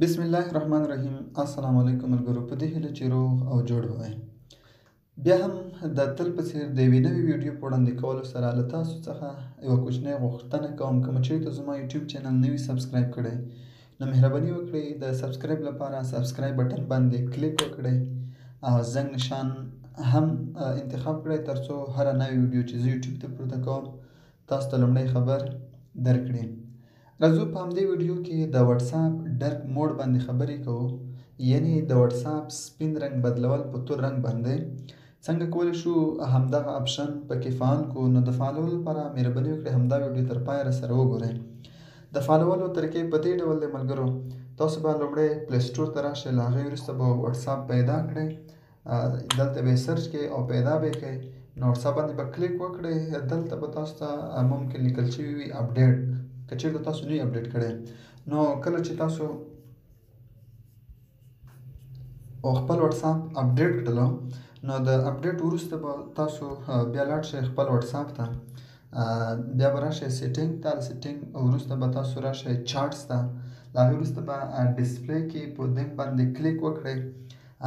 بسم الله الرحمن الرحیم. السلام علیکم ملګرو. په دې هیله چې روغ او جوړ وئ. بیا هم د تل په څېر د یوې نوې ویډیو په وړاندې کولو سره له تاسو څخه یوه کوچنۍ غوښتنه کوم. کوم چېرته زما یوټیوب چینل نه وي سبسکرایب کړی نو مهرباني وکړئ د سبسکرایب لپاره سبسکرایب بټن باندې کلیک وکړئ او زنګ نشان هم انتخاب کړئ تر څو هره نوې ویډیو چې زه یوټیوب ته پورته کوم تاسو ته لومړی خبر درکړي. راځو په همدې ویډیو کې د واتساپ ډارک موډ باندې خبرې کوو، یعنی د واتساپ سپین رنګ بدلول په تور رنګ باندې. څنګه کولی شو همدغه اپشن پکې فعال کړو؟ نو د فعالولو لپاره مهرباني وکړئ همدا ویډیو تر پایه راسره وګورئ. د فعالولو طریقې په دې ډول دی ملګرو. تاسو به لومړی پلی سټور ته راشئ، له هغې وروسته به واتساپ پیدا کړئ، دلته به یې سرچ کړئ او پیدا به یې کړئ. نو واتساپ باندې به کلیک وکړئ، دلته به تاسو ته ممکن لیکل شوي وي اپډیټ. که چېرته تاسو نه یې اپډیټ کړی نو کله چې تاسو خپل واتساپ اپډیټ کړلو نو د اپډیټ وروسته به تاسو بیا لاړ شئ خپل واتساپ ته، بیا به راشئ سیټینګ ته، سیټینګ وروسته به تاسو راشئ چارټس ته، له هغې وروسته به ډسپلی کې په دې باندې کلیک وکړئ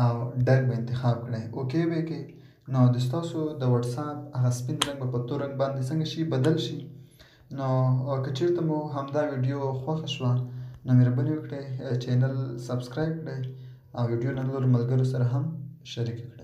او ډارک به انتخاب کړئ، اوکې به یې کړئ. نو د ستاسو د واتساپ هغه سپین رنګ به په تور رنګ باندې څنګه شي بدل شي. نو که چېرته مو همدا ویډیو خوښه شوه نو مهرباني وکړئ چینل سبسکرایب کړئ او ویډیو نه نورو ملګرو سره هم شریک کړئ.